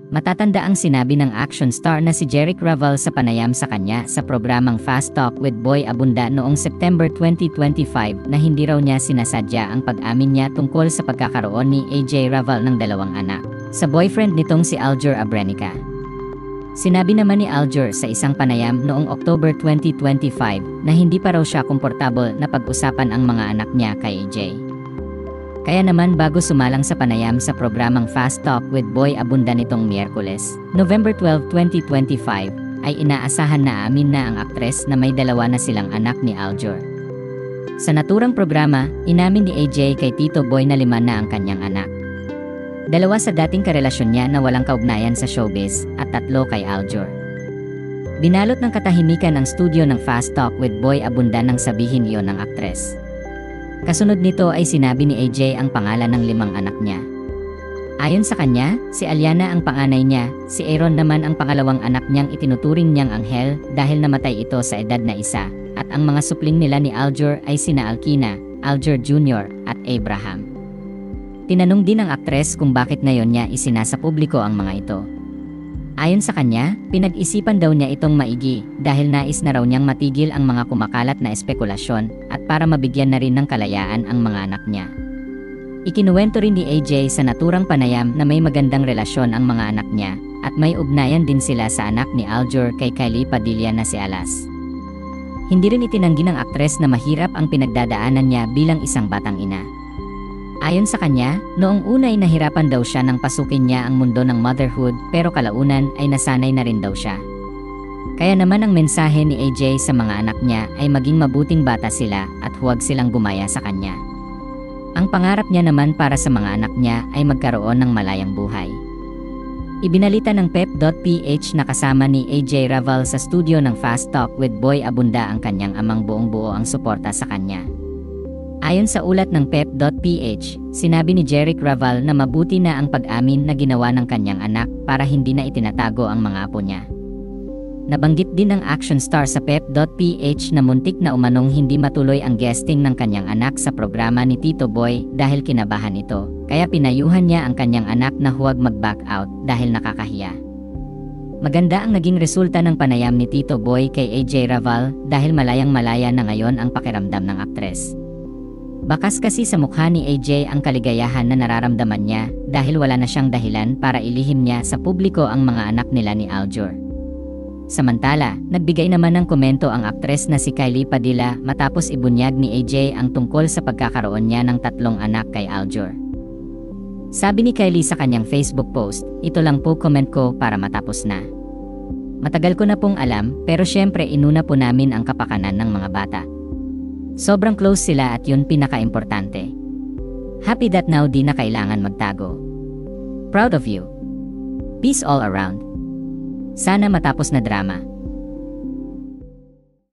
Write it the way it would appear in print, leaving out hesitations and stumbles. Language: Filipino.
Matatanda ang sinabi ng action star na si Jeric Raval sa panayam sa kanya sa programang Fast Talk with Boy Abunda noong September 2025 na hindi raw niya sinasadya ang pag-amin niya tungkol sa pagkakaroon ni AJ Raval ng 2 anak sa boyfriend nitong si Aljur Abrenica. Sinabi naman ni Aljur sa isang panayam noong October 2025 na hindi pa raw siya komportable na pag-usapan ang mga anak niya kay AJ. Kaya naman bago sumalang sa panayam sa programang Fast Talk with Boy Abunda nitong Miyerkules, November 12, 2025, ay inaasahan na amin na ang aktres na may 2 na silang anak ni Aljur. Sa naturang programa, inamin ni AJ kay Tito Boy na 5 na ang kanyang anak. 2 sa dating karelasyon niya na walang kaugnayan sa showbiz at 3 kay Aljur. Binalot ng katahimikan ang studio ng Fast Talk with Boy Abunda nang sabihin iyon ng aktres. Kasunod nito ay sinabi ni AJ ang pangalan ng 5 anak niya. Ayon sa kanya, si Aliana ang panganay niya, si Aaron naman ang pangalawang anak niyang itinuturing niyang anghel dahil namatay ito sa edad na 1, at ang mga supling nila ni Aljur ay sina Alkina, Aljur Jr. at Abraham. Tinanong din ng aktres kung bakit ngayon niya isinasa publiko ang mga ito. Ayon sa kanya, pinag-isipan daw niya itong maigi dahil nais na raw niyang matigil ang mga kumakalat na espekulasyon at para mabigyan na rin ng kalayaan ang mga anak niya. Ikinuwento rin ni AJ sa naturang panayam na may magandang relasyon ang mga anak niya at may ugnayan din sila sa anak ni Aljur kay Kylie Padilla na si Alas. Hindi rin itinanggi ng aktres na mahirap ang pinagdadaanan niya bilang isang batang ina. Ayon sa kanya, noong una ay nahirapan daw siya nang pasukin niya ang mundo ng motherhood pero kalaunan ay nasanay na rin daw siya. Kaya naman ang mensahe ni AJ sa mga anak niya ay maging mabuting bata sila at huwag silang gumaya sa kanya. Ang pangarap niya naman para sa mga anak niya ay magkaroon ng malayang buhay. Ibinalita ng Pep.ph na kasama ni AJ Raval sa studio ng Fast Talk with Boy Abunda ang kanyang amang buong buo ang suporta sa kanya. Ayon sa ulat ng Pep.ph, sinabi ni Jeric Raval na mabuti na ang pag-amin na ginawa ng kanyang anak para hindi na itinatago ang mga apo niya. Nabanggit din ng action star sa Pep.ph na muntik na umanong hindi matuloy ang guesting ng kanyang anak sa programa ni Tito Boy dahil kinabahan ito, kaya pinayuhan niya ang kanyang anak na huwag mag-back out dahil nakakahiya. Maganda ang naging resulta ng panayam ni Tito Boy kay AJ Raval dahil malayang-malaya na ngayon ang pakiramdam ng aktres. Bakas kasi sa mukha ni AJ ang kaligayahan na nararamdaman niya dahil wala na siyang dahilan para ilihim niya sa publiko ang mga anak nila ni Aljur. Samantala, nagbigay naman ng komento ang aktres na si Kylie Padilla matapos ibunyag ni AJ ang tungkol sa pagkakaroon niya ng 3 anak kay Aljur. Sabi ni Kylie sa kanyang Facebook post, "Ito lang po comment ko para matapos na. Matagal ko na pong alam pero syempre inuna po namin ang kapakanan ng mga bata. Sobrang close sila at yun pinaka-importante. Happy that now di na kailangan magtago. Proud of you. Peace all around. Sana matapos na drama."